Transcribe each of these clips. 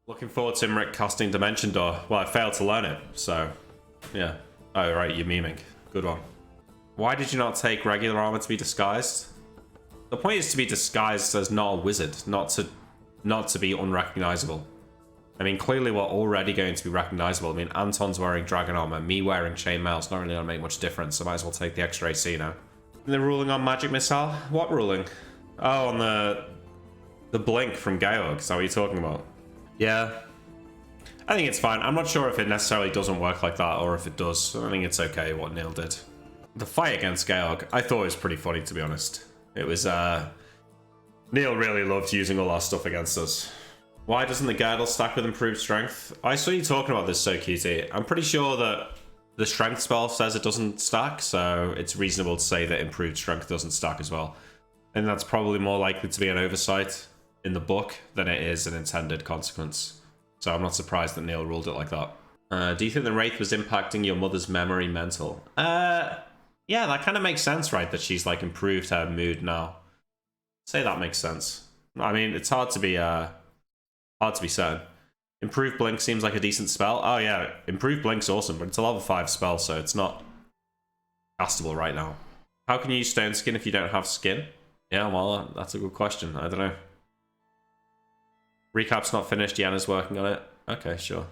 Looking forward to Imric casting Dimension Door. Well, I failed to learn it, so yeah. Oh, right, you're memeing. Good one. Why did you not take regular armor to be disguised? The point is to be disguised as not a wizard, not to be unrecognizable. I mean, clearly we're already going to be recognizable. I mean, Anton's wearing dragon armor, me wearing chainmail. It's not really going to make much difference, so I might as well take the extra AC now. And the ruling on magic missile? What ruling? Oh, on the blink from Georg. Is that what you're talking about? Yeah. I think it's fine. I'm not sure if it necessarily doesn't work like that, or if it does. I think it's okay what Neil did. The fight against Georg, I thought it was pretty funny, to be honest. It was, Neil really loved using all our stuff against us. Why doesn't the girdle stack with improved strength? I saw you talking about this, so cutie. I'm pretty sure that the strength spell says it doesn't stack, so it's reasonable to say that improved strength doesn't stack as well. And that's probably more likely to be an oversight in the book than it is an intended consequence. So I'm not surprised that Neil ruled it like that. Do you think the Wraith was impacting your mother's memory mental? Yeah, that kind of makes sense, right? That she's like improved her mood now. Say that makes sense. I mean, it's hard to be certain. Improved Blink seems like a decent spell. Oh yeah, Improved Blink's awesome, but it's a level 5 spell, so it's not castable right now. How can you use Stone Skin if you don't have skin? Yeah, well, that's a good question. I don't know. Recap's not finished. Yana's working on it. Okay, sure.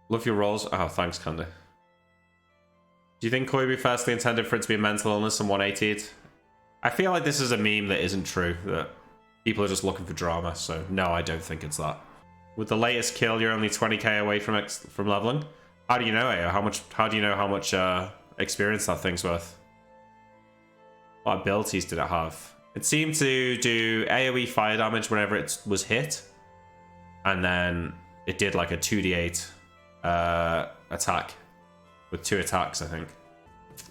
Love your rolls. Oh, thanks, Candy. Do you think Koibu firstly intended for it to be a mental illness and 180'd? I feel like this is a meme that isn't true, that people are just looking for drama, so no, I don't think it's that. With the latest kill, you're only 20k away from leveling? How do you know, AO? How do you know how much experience that thing's worth? What abilities did it have? It seemed to do AoE fire damage whenever it was hit, and then it did like a 2d8 attack with 2 attacks, I think.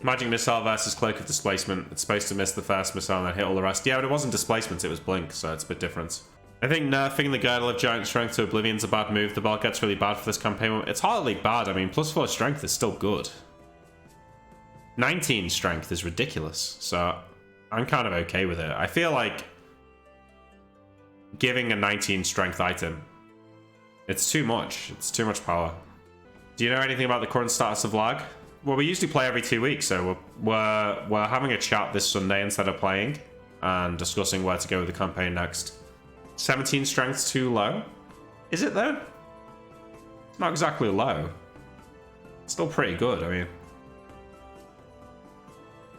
Magic Missile versus Cloak of Displacement. It's supposed to miss the first missile and then hit all the rest. Yeah, but it wasn't Displacement, it was Blink, so it's a bit different. I think nerfing the Girdle of Giant Strength to Oblivion's a bad move. The belt gets really bad for this campaign. It's hardly bad. I mean, +4 strength is still good. 19 strength is ridiculous, so I'm kind of okay with it. I feel like giving a 19 strength item, it's too much. It's too much power. Do you know anything about the current status of lag? Well, we usually play every 2 weeks, so we're having a chat this Sunday instead of playing and discussing where to go with the campaign next. 17 strength's too low? Is it though? It's not exactly low. It's still pretty good, I mean.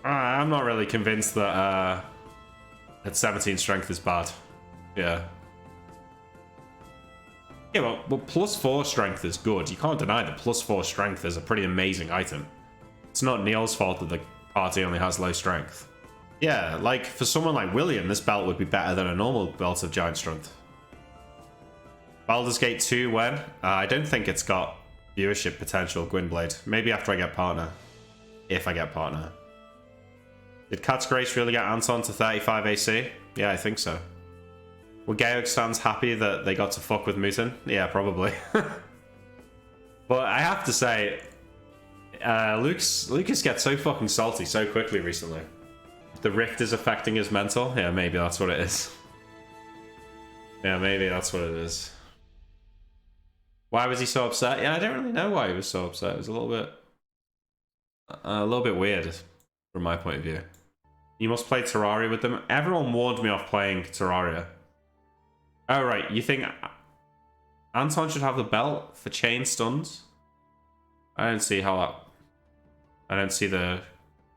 I'm not really convinced that 17 strength is bad. Yeah. Yeah, well, +4 strength is good. You can't deny that +4 strength is a pretty amazing item. It's not Neil's fault that the party only has low strength. Yeah, like, for someone like William, this belt would be better than a normal belt of giant strength. Baldur's Gate 2, when? I don't think it's got viewership potential, Gwynblade. Maybe after I get partner. If I get partner. Did Cat's Grace really get Anton to 35 AC? Yeah, I think so. Were Georg stands happy that they got to fuck with Mutin? Yeah, probably. But I have to say, Lucas gets so fucking salty so quickly recently. The rift is affecting his mental? Yeah, maybe that's what it is. Yeah, maybe that's what it is. Why was he so upset? Yeah, I don't really know why he was so upset. It was a little bit weird from my point of view. You must play Terraria with them. Everyone warned me off playing Terraria. Oh, right. You think Anton should have the belt for chain stuns? I don't see how that... I don't see the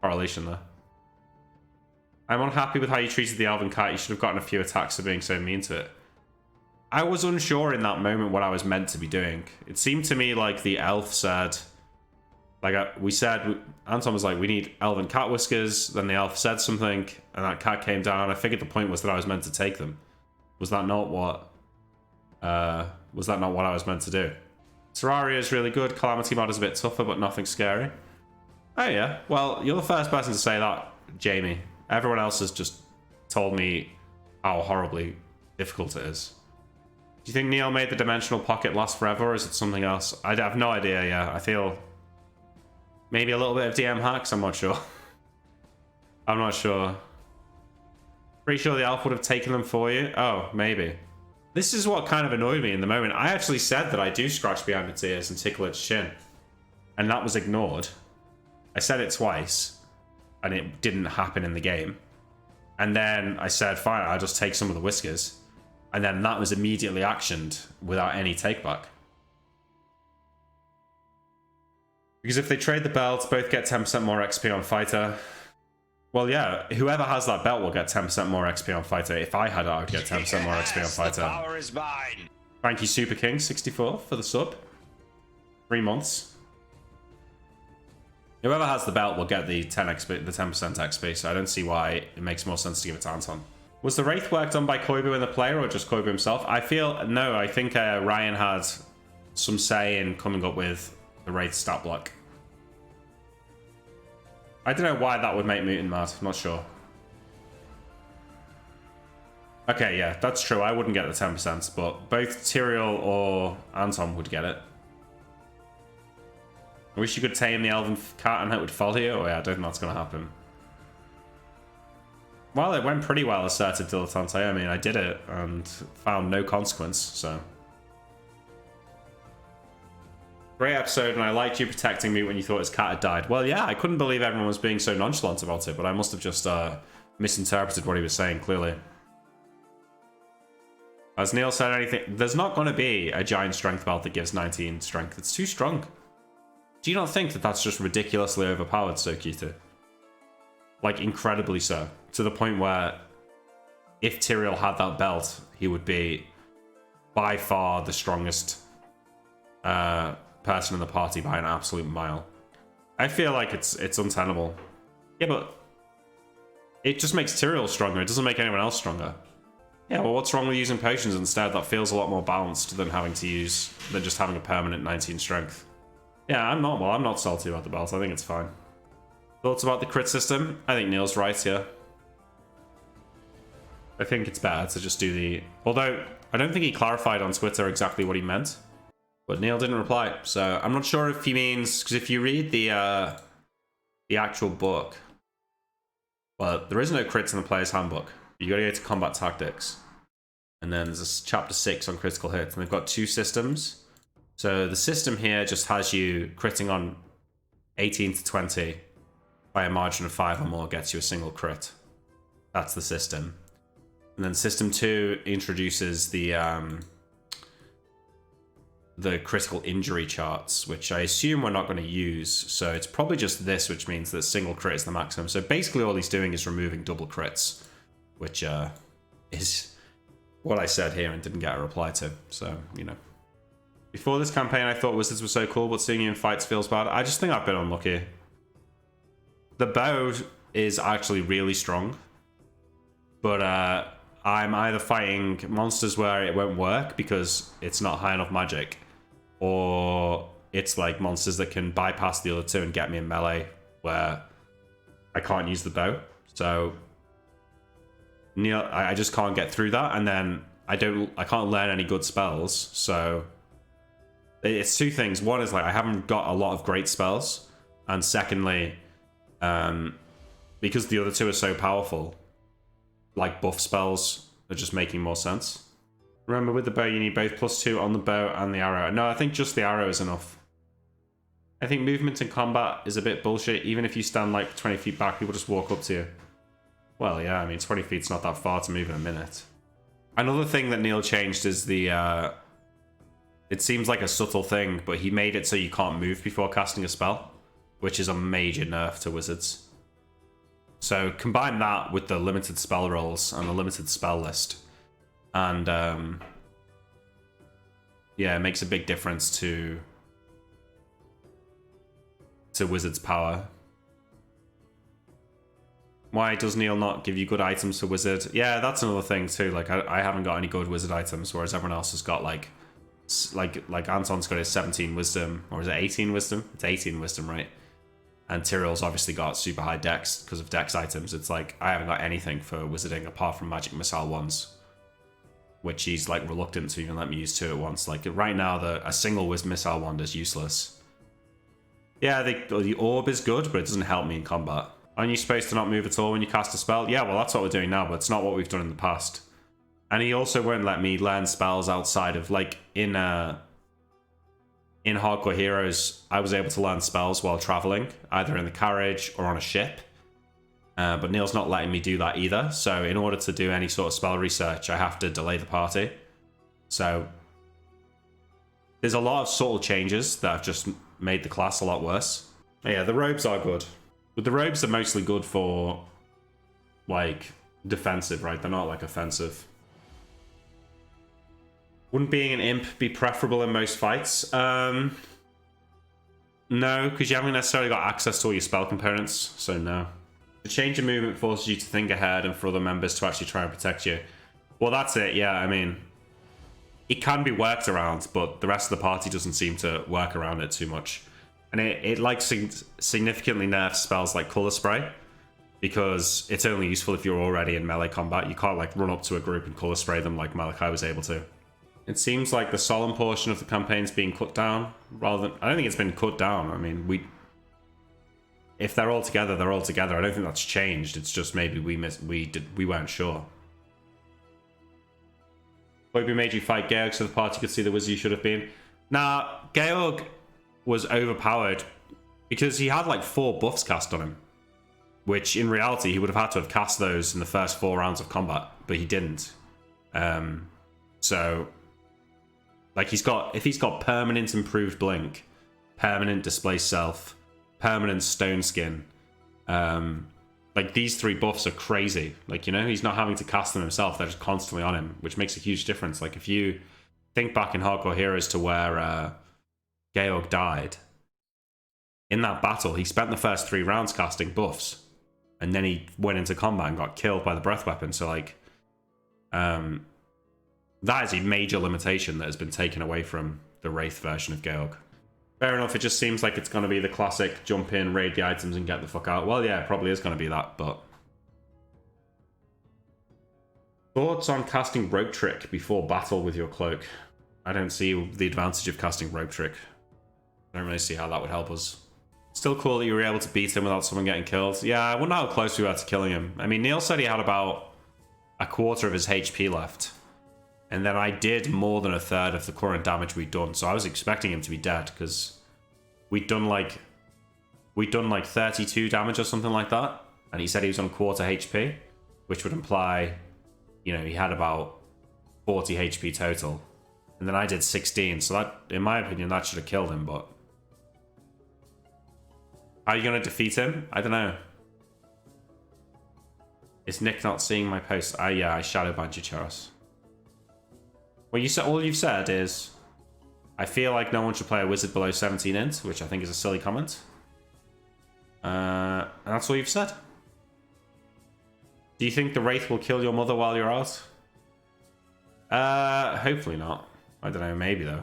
correlation there. I'm unhappy with how you treated the Elven Cat. You should have gotten a few attacks for being so mean to it. I was unsure in that moment what I was meant to be doing. It seemed to me like the elf said... Like, we said... Anton was like, we need Elven Cat Whiskers. Then the elf said something, and that cat came down. I figured the point was that I was meant to take them. Was that not what I was meant to do? Terraria is really good. Calamity mod is a bit tougher, but nothing scary. Oh yeah. Well, you're the first person to say that, Jamie. Everyone else has just told me how horribly difficult it is. Do you think Neil made the dimensional pocket last forever, or is it something else? I have no idea, yeah. I feel maybe a little bit of DM hacks, I'm not sure. I'm not sure. Pretty sure the elf would have taken them for you. Oh, maybe. This is what kind of annoyed me in the moment. I actually said that I do scratch behind its ears and tickle its chin. And that was ignored. I said it twice. And it didn't happen in the game. And then I said, fine, I'll just take some of the whiskers. And then that was immediately actioned without any takeback. Because if they trade the belts, both get 10% more XP on fighter. Well, yeah, whoever has that belt will get 10% more XP on fighter. If I had it, I would get 10% more XP on fighter. The power is mine. Thank you, Super King 64 for the sub. 3 months. Whoever has the belt will get the 10% XP, so I don't see why it makes more sense to give it to Anton. Was the Wraith work done by Koibu and the player, or just Koibu himself? I think Ryan had some say in coming up with the Wraith stat block. I don't know why that would make Mutant mad. I'm not sure. Okay, yeah, that's true. I wouldn't get the 10%, but both Tyrael or Anton would get it. I wish you could tame the Elven Cat and it would follow you. Oh yeah, I don't think that's going to happen. Well, it went pretty well, asserted Dilettante. I mean, I did it and found no consequence, so... Great episode, and I liked you protecting me when you thought his cat had died. Well, yeah, I couldn't believe everyone was being so nonchalant about it, but I must have just misinterpreted what he was saying, clearly. Has Neil said anything? There's not going to be a giant strength belt that gives 19 strength. It's too strong. Do you not think that that's just ridiculously overpowered, Sokita? Like, incredibly so. To the point where, if Tyrael had that belt, he would be by far the strongest person in the party by an absolute mile. I feel like it's untenable. Yeah, but it just makes Tyrael stronger. It doesn't make anyone else stronger. Yeah, well, what's wrong with using potions instead? That feels a lot more balanced than just having a permanent 19 strength. Yeah, I'm not salty about the belt. I think it's fine. Thoughts about the crit system? I think Neil's right here. I think it's better to just do the... Although, I don't think he clarified on Twitter exactly what he meant. But Neil didn't reply, so I'm not sure if he means... Because if you read the actual book... Well, there is no crits in the player's handbook. You gotta go to combat tactics. And then there's chapter 6 on critical hits, and they've got 2 systems. So the system here just has you critting on 18 to 20 by a margin of 5 or more gets you a single crit. That's the system. And then system 2 introduces the critical injury charts, which I assume we're not going to use. So it's probably just this, which means that single crit is the maximum. So basically all he's doing is removing double crits, which is what I said here and didn't get a reply to. So, you know. Before this campaign, I thought wizards were so cool, but seeing you in fights feels bad. I just think I've been unlucky. The bow is actually really strong, but I'm either fighting monsters where it won't work because it's not high enough magic, or it's like monsters that can bypass the other two and get me in melee where I can't use the bow. So Neil, I just can't get through that, and then I can't learn any good spells. So it's 2 things. One is like I haven't got a lot of great spells, and secondly, because the other 2 are so powerful, like buff spells are just making more sense. Remember, with the bow, you need both +2 on the bow and the arrow. No, I think just the arrow is enough. I think movement in combat is a bit bullshit. Even if you stand like 20 feet back, people just walk up to you. Well, yeah, I mean, 20 feet's not that far to move in a minute. Another thing that Neil changed is the... it seems like a subtle thing, but he made it so you can't move before casting a spell, which is a major nerf to wizards. So combine that with the limited spell rolls and the limited spell list, and yeah, it makes a big difference to wizards' power. Why does Neil not give you good items for wizard? Yeah, that's another thing too. Like I haven't got any good wizard items, whereas everyone else has got like Anton's got his 17 wisdom, or is it 18 wisdom? It's 18 wisdom, right? And Tyrael's obviously got super high dex because of dex items. It's like, I haven't got anything for wizarding apart from magic missile ones, which he's like reluctant to even let me use 2 at once. Like right now, a single missile wand is useless. Yeah, the orb is good, but it doesn't help me in combat. Aren't you supposed to not move at all when you cast a spell? Yeah, well, that's what we're doing now, but it's not what we've done in the past. And he also won't let me learn spells outside of, like, in Hardcore Heroes, I was able to learn spells while traveling, either in the carriage or on a ship. But Neil's not letting me do that either. So in order to do any sort of spell research, I have to delay the party. So there's a lot of subtle changes that have just made the class a lot worse. Yeah, the robes are good. But the robes are mostly good for, like, defensive, right? They're not, like, offensive. Wouldn't being an imp be preferable in most fights? No, because you haven't necessarily got access to all your spell components, so no. The change in movement forces you to think ahead and for other members to actually try and protect you. Well, that's it, yeah, I mean, it can be worked around, but the rest of the party doesn't seem to work around it too much. And it like, significantly nerfs spells like Color Spray, because it's only useful if you're already in melee combat. You can't, like, run up to a group and Color Spray them like Malachi was able to. It seems like the solemn portion of the campaign's being cut down, rather than... I don't think it's been cut down. I mean, if they're all together, they're all together. I don't think that's changed. It's just maybe we weren't sure. Maybe made you fight Georg so the party could see the wizard you should have been. Nah, Georg was overpowered because he had like 4 buffs cast on him, which in reality he would have had to have cast those in the first 4 rounds of combat, but he didn't. So, like, if he's got permanent improved blink, permanent displaced self, permanent stone skin, like, these 3 buffs are crazy. Like, you know, he's not having to cast them himself, they're just constantly on him, which makes a huge difference. Like, if you think back in Hardcore Heroes to where Georg died, in that battle, he spent the first 3 rounds casting buffs, and then he went into combat and got killed by the breath weapon. So, like, that is a major limitation that has been taken away from the Wraith version of Georg. Fair enough, it just seems like it's going to be the classic jump in, raid the items, and get the fuck out. Well, yeah, it probably is going to be that, but... Thoughts on casting Rope Trick before battle with your cloak? I don't see the advantage of casting Rope Trick. I don't really see how that would help us. Still cool that you were able to beat him without someone getting killed. Yeah, I wonder how close we were to killing him. I mean, Neil said he had about a quarter of his HP left. And then I did more than a third of the current damage we'd done. So I was expecting him to be dead, because we'd done like 32 damage or something like that. And he said he was on quarter HP, which would imply, you know, he had about 40 HP total. And then I did 16. So that, in my opinion, that should have killed him, but... How are you going to defeat him? I don't know. Is Nick not seeing my post? Yeah, I shadow banned you, Charos. Well, all you've said is, I feel like no one should play a wizard below 17 int, which I think is a silly comment. And that's all you've said. Do you think the Wraith will kill your mother while you're out? Hopefully not. I don't know, maybe though.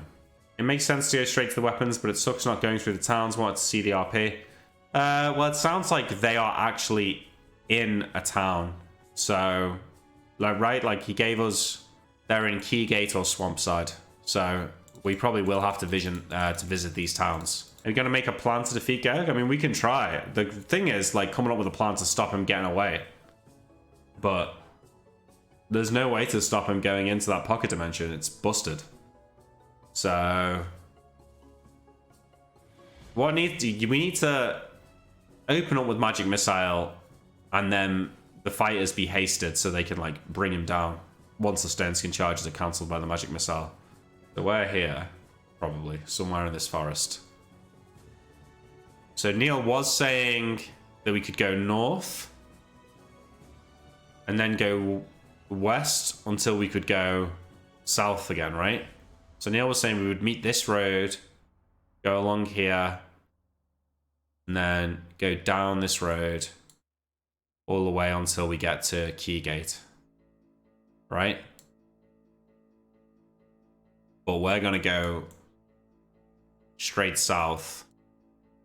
It makes sense to go straight to the weapons, but it sucks not going through the towns. Wanted to see the RP. Well, it sounds like they are actually in a town. So, like, right? Like, he gave us... They're in Keygate or Swampside. So, we probably will have to visit these towns. Are you going to make a plan to defeat Georg? I mean, we can try. The thing is, like, coming up with a plan to stop him getting away. But there's no way to stop him going into that pocket dimension. It's busted. So... we need to open up with Magic Missile, and then the fighters be hasted so they can, like, bring him down once the stone skin charges are cancelled by the Magic Missile. So we're here, probably, somewhere in this forest. So Neil was saying that we could go north, and then go west until we could go south again, right? So Neil was saying we would meet this road, go along here, and then go down this road all the way until we get to Keygate. Right? But we're going to go straight south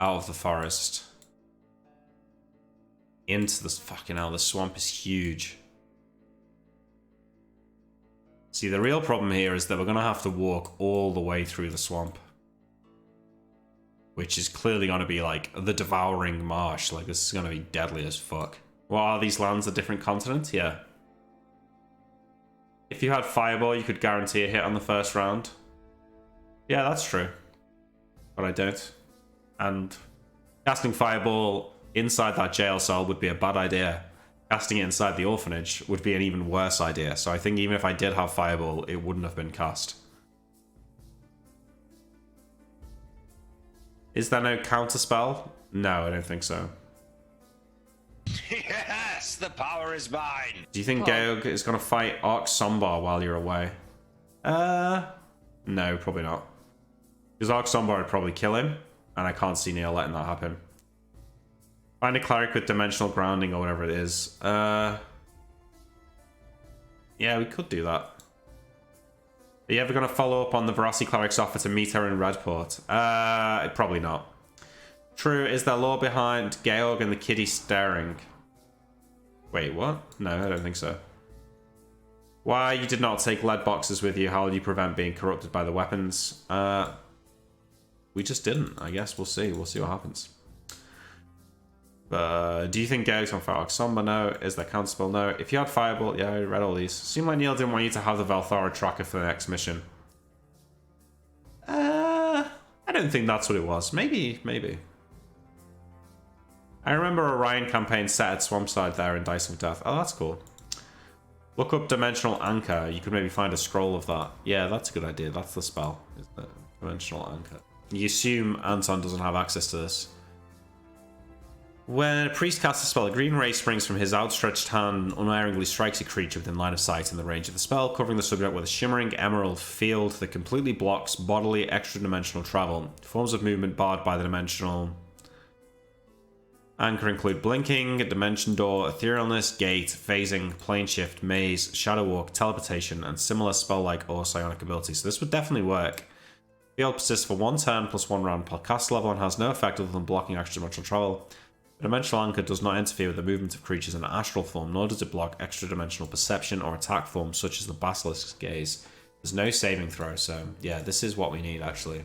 out of the forest into this fucking hell. The swamp is huge. See, the real problem here is that we're going to have to walk all the way through the swamp, which is clearly going to be like the devouring marsh. Like, this is going to be deadly as fuck. What are these lands? A different continent? Yeah. If you had Fireball, you could guarantee a hit on the first round. Yeah, that's true. But I don't. And casting Fireball inside that jail cell would be a bad idea. Casting it inside the orphanage would be an even worse idea. So I think even if I did have Fireball, it wouldn't have been cast. Is there no counterspell? No, I don't think so. Yes, the power is mine. Do you think Georg is going to fight Arc Sombar while you're away? No, probably not. Because Arc Sombar would probably kill him, and I can't see Neil letting that happen. Find a cleric with dimensional grounding or whatever it is. Yeah, we could do that. Are you ever going to follow up on the Verossi cleric's offer to meet her in Redport? Probably not. True, is there lore behind Georg and the kiddie staring? Wait, what? No, I don't think so. Why you did not take lead boxes with you? How will you prevent being corrupted by the weapons? We just didn't. I guess we'll see. We'll see what happens. Do you think Georg's on Fire Somber? No. Is there counterspell? No. If you had Fireball, yeah, I read all these. Seemed like Neil didn't want you to have the Valthara tracker for the next mission. I don't think that's what it was. Maybe. I remember Orion campaign set at Swampside there in Dice of Death. Oh, that's cool. Look up Dimensional Anchor. You could maybe find a scroll of that. Yeah, that's a good idea. That's the spell, isn't it? Dimensional Anchor. You assume Anton doesn't have access to this. When a priest casts a spell, a green ray springs from his outstretched hand and unerringly strikes a creature within line of sight in the range of the spell, covering the subject with a shimmering emerald field that completely blocks bodily extra-dimensional travel. Forms of movement barred by the dimensional anchor include blinking, dimension door, etherealness, gate, phasing, plane shift, maze, shadow walk, teleportation, and similar spell-like or psionic abilities. So this would definitely work. Field persists for 1 turn plus 1 round per cast level and has no effect other than blocking extra-dimensional travel. The dimensional anchor does not interfere with the movement of creatures in astral form, nor does it block extra-dimensional perception or attack forms such as the basilisk's gaze. There's no saving throw, so yeah, this is what we need actually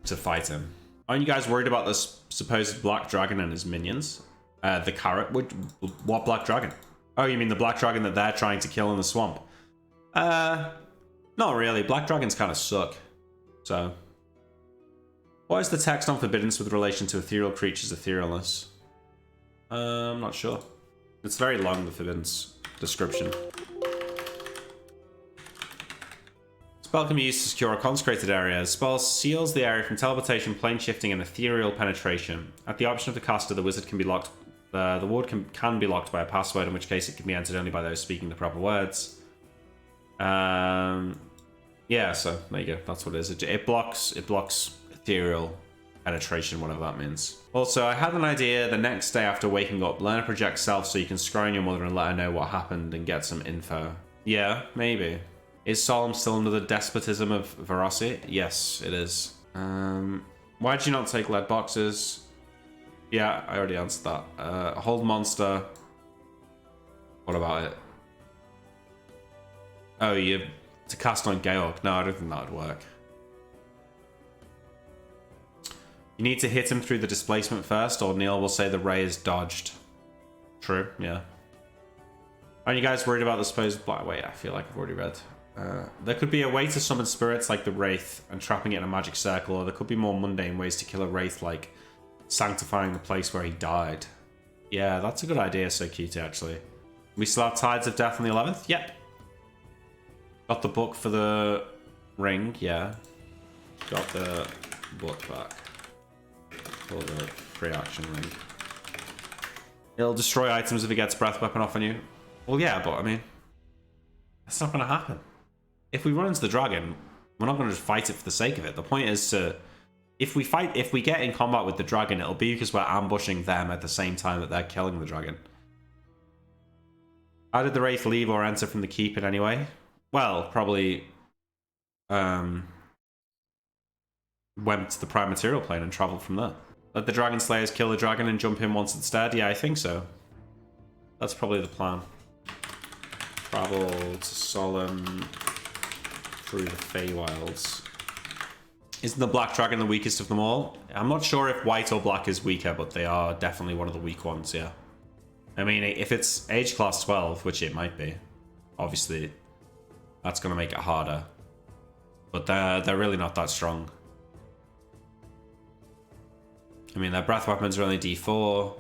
to fight him. Aren't you guys worried about this supposed black dragon and his minions? The carrot? What black dragon? Oh, you mean the black dragon that they're trying to kill in the swamp? Not really. Black dragons kind of suck. So, what is the text on forbiddance with relation to ethereal creatures' etherealness? I'm not sure. It's very long, the forbiddance description. Spell can be used to secure a consecrated area. Spell seals the area from teleportation, plane shifting, and ethereal penetration. At the option of the caster, the wizard can be locked. The ward can be locked by a password, in which case it can be entered only by those speaking the proper words. Yeah, so there you go. That's what it is. It blocks ethereal penetration, whatever that means. Also, I had an idea the next day after waking up. Learn to project self so you can scry on your mother and let her know what happened and get some info. Yeah, maybe. Is Solemn still under the despotism of Verossi? Yes, it is. Why did you not take lead boxes? Yeah, I already answered that. Hold monster. What about it? Oh, you to cast on Georg. No, I don't think that would work. You need to hit him through the displacement first, or Neil will say the ray is dodged. True, yeah. Aren't you guys worried about the supposed black? Wait, I feel like I've already read. There could be a way to summon spirits like the Wraith and trapping it in a magic circle, or there could be more mundane ways to kill a Wraith, like sanctifying the place where he died. Yeah, that's a good idea, so cute, actually. We still have Tides of Death on the 11th? Yep. Got the book for the ring, yeah. Got the book back. For the pre-action ring. It'll destroy items if it gets breath weapon off on you. Well, yeah, but I mean, that's not going to happen. If we run into the dragon, we're not going to just fight it for the sake of it. The point is to, if we get in combat with the dragon, it'll be because we're ambushing them at the same time that they're killing the dragon. How did the Wraith leave or enter from the keep in any way? Well, probably went to the prime material plane and travelled from there. Let the dragon slayers kill the dragon and jump in once it's dead? Yeah, I think so. That's probably the plan. Travel to Solemn through the Feywilds. Isn't the black dragon the weakest of them all? I'm not sure if white or black is weaker, but they are definitely one of the weak ones, yeah. I mean, if it's age class 12, which it might be, obviously, that's going to make it harder. But they're really not that strong. I mean, their breath weapons are only D4.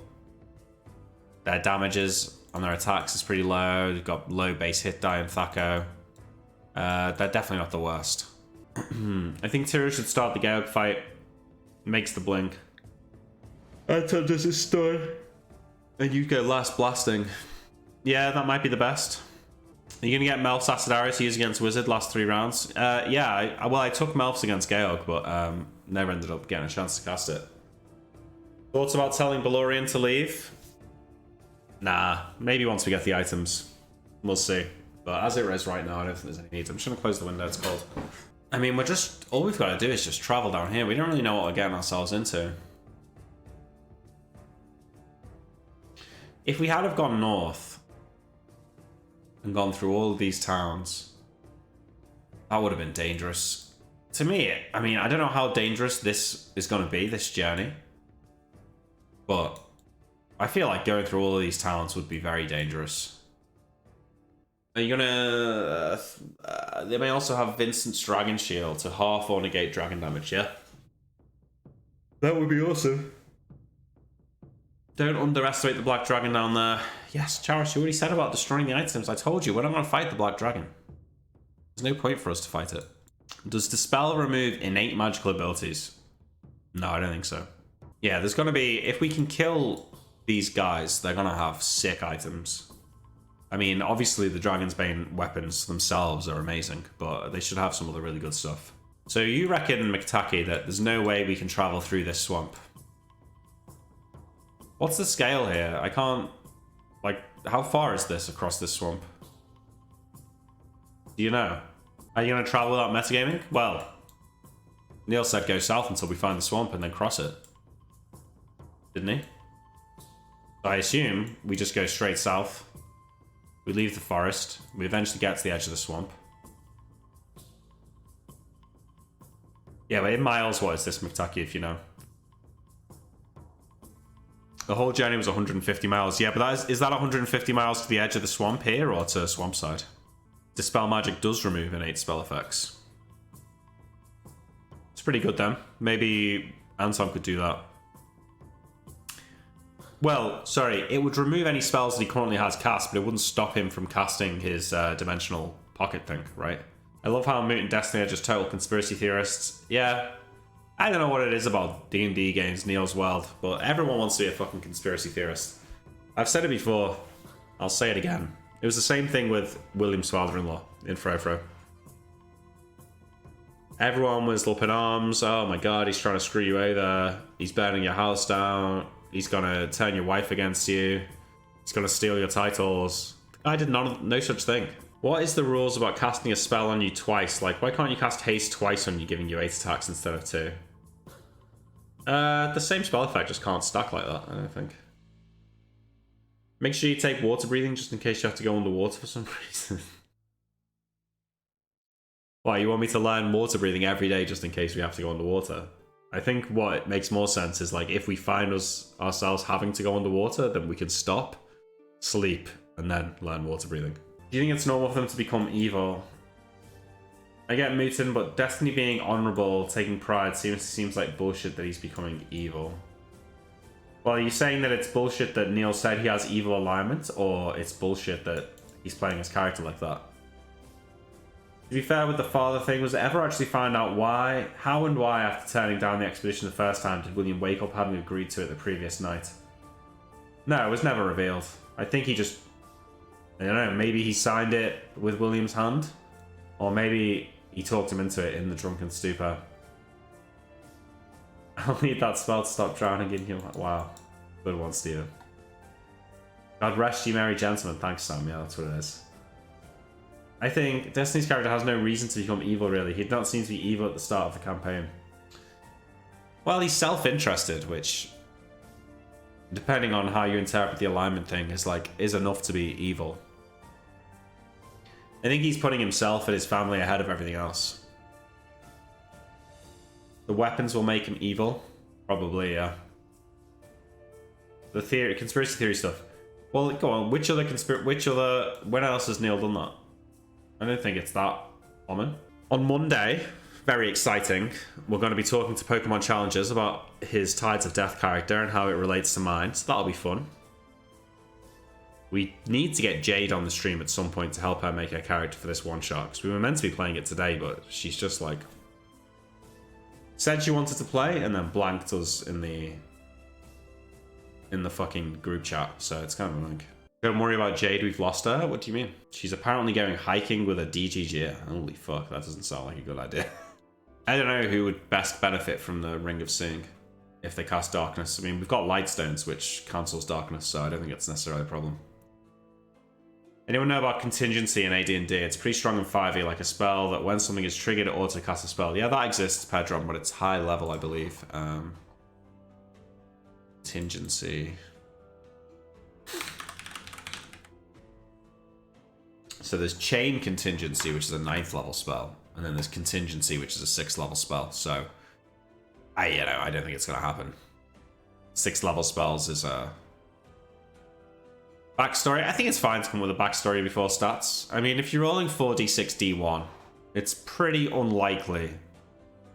Their damages on their attacks is pretty low. They've got low base hit die and Thaco. They're definitely not the worst. I think Tyra should start the Georg fight. Makes the blink. Until does it start. And you go last blasting. Yeah, that might be the best. Are you going to get Melf's Acid Arrow to use against Wizard last 3 rounds? Yeah, I took Melf's against Georg, but never ended up getting a chance to cast it. Thoughts about telling Balorian to leave? Nah, maybe once we get the items. We'll see. But as it is right now, I don't think there's any need. I'm just going to close the window, it's cold. I mean, all we've got to do is just travel down here. We don't really know what we're getting ourselves into. If we had have gone north and gone through all of these towns, that would have been dangerous. To me, I mean, I don't know how dangerous this is going to be, this journey. But I feel like going through all of these towns would be very dangerous. Are you gonna... they may also have Vincent's Dragon Shield to half or negate dragon damage, yeah? That would be awesome. Don't underestimate the Black Dragon down there. Yes, Charish, you already said about destroying the items. I told you, we're not going to fight the Black Dragon. There's no point for us to fight it. Does Dispel remove innate magical abilities? No, I don't think so. Yeah, there's going to be... If we can kill these guys, they're going to have sick items. I mean, obviously the Dragon's Bane weapons themselves are amazing, but they should have some other really good stuff. So you reckon, Mktaki, that there's no way we can travel through this swamp? What's the scale here? I can't... Like, how far is this across this swamp? Do you know? Are you going to travel without metagaming? Well, Neil said go south until we find the swamp and then cross it. Didn't he? So I assume we just go straight south. We leave the forest. We eventually get to the edge of the swamp. Yeah, but in miles, what is this, Mktaki, if you know? The whole journey was 150 miles. Yeah, but is that 150 miles to the edge of the swamp here or to swamp side? Dispel Magic does remove innate spell effects. It's pretty good then. Maybe Anton could do that. Well, sorry, it would remove any spells that he currently has cast, but it wouldn't stop him from casting his dimensional pocket thing, right? I love how Mutant Destiny are just total conspiracy theorists. Yeah, I don't know what it is about D&D games, Neil's World, but everyone wants to be a fucking conspiracy theorist. I've said it before, I'll say it again. It was the same thing with William's father-in-law in Frofro. Everyone was up in arms. Oh my god, he's trying to screw you over. He's burning your house down. He's gonna turn your wife against you. He's gonna steal your titles. I did no such thing. What is the rules about casting a spell on you twice? Like, why can't you cast haste twice on you, giving you 8 attacks instead of 2? The same spell effect just can't stack like that, I don't think. Make sure you take water breathing just in case you have to go underwater for some reason. Why, you want me to learn water breathing every day just in case we have to go underwater? I think what makes more sense is, like, if we find ourselves having to go underwater, then we can stop, sleep, and then learn water breathing. Do you think it's normal for them to become evil? I get Mutin, but Destiny being honorable, taking pride, seems like bullshit that he's becoming evil. Well, are you saying that it's bullshit that Neil said he has evil alignment, or it's bullshit that he's playing his character like that? To be fair with the father thing, was it ever actually found out why, how and why after turning down the expedition the first time did William wake up having agreed to it the previous night? No, it was never revealed. I think he just, I don't know, maybe he signed it with William's hand, or maybe he talked him into it in the drunken stupor. I'll need that spell to stop drowning in you. Wow. Good one, Steven. God rest you merry gentlemen. Thanks, Sam. Yeah, that's what it is. I think Destiny's character has no reason to become evil, really. He did not seem to be evil at the start of the campaign. Well, he's self-interested, which, depending on how you interpret the alignment thing, is enough to be evil. I think he's putting himself and his family ahead of everything else. The weapons will make him evil? Probably, yeah. The conspiracy theory stuff. Well, go on. Which other when else has Neil done that? I don't think it's that common. On Monday, very exciting, we're going to be talking to Pokemon Challengers about his Tides of Death character and how it relates to mine, so that'll be fun. We need to get Jade on the stream at some point to help her make her character for this one shot, because we were meant to be playing it today, but she's just like... said she wanted to play, and then blanked us in the fucking group chat, so it's kind of annoying. Don't worry about Jade, we've lost her? What do you mean? She's apparently going hiking with a DGG. Holy fuck, that doesn't sound like a good idea. I don't know who would best benefit from the Ring of Seeing if they cast Darkness. I mean, we've got Lightstones, which cancels Darkness, so I don't think it's necessarily a problem. Anyone know about contingency in AD&D? It's pretty strong in 5e, like a spell that when something is triggered, it auto-casts a spell. Yeah, that exists, Pedron, but it's high level, I believe. Contingency. So there's Chain Contingency, which is a 9th level spell, and then there's Contingency, which is a 6th level spell. So, I don't think it's gonna happen. 6th level spells is a backstory. I think it's fine to come with a backstory before stats. I mean, if you're rolling 4d6 d1, it's pretty unlikely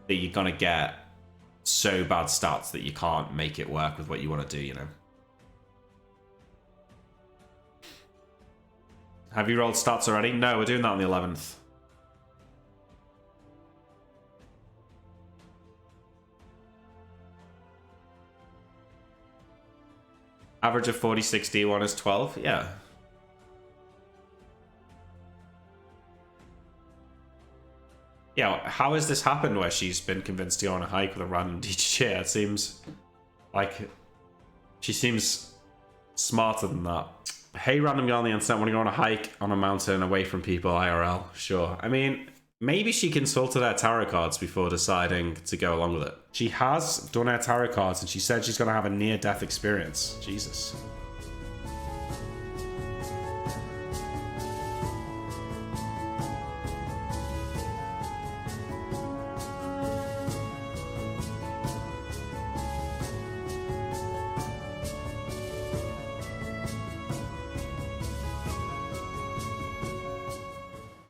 that you're gonna get so bad stats that you can't make it work with what you want to do, you know. Have you rolled stats already? No, we're doing that on the 11th. Average of 46 D1 is 12? Yeah. Yeah, how has this happened where she's been convinced to go on a hike with a random DJ? It seems like she seems smarter than that. Hey, random girl on the internet, want to go on a hike on a mountain away from people IRL? Sure. I mean, maybe she consulted her tarot cards before deciding to go along with it. She has done her tarot cards and she said she's going to have a near-death experience. Jesus.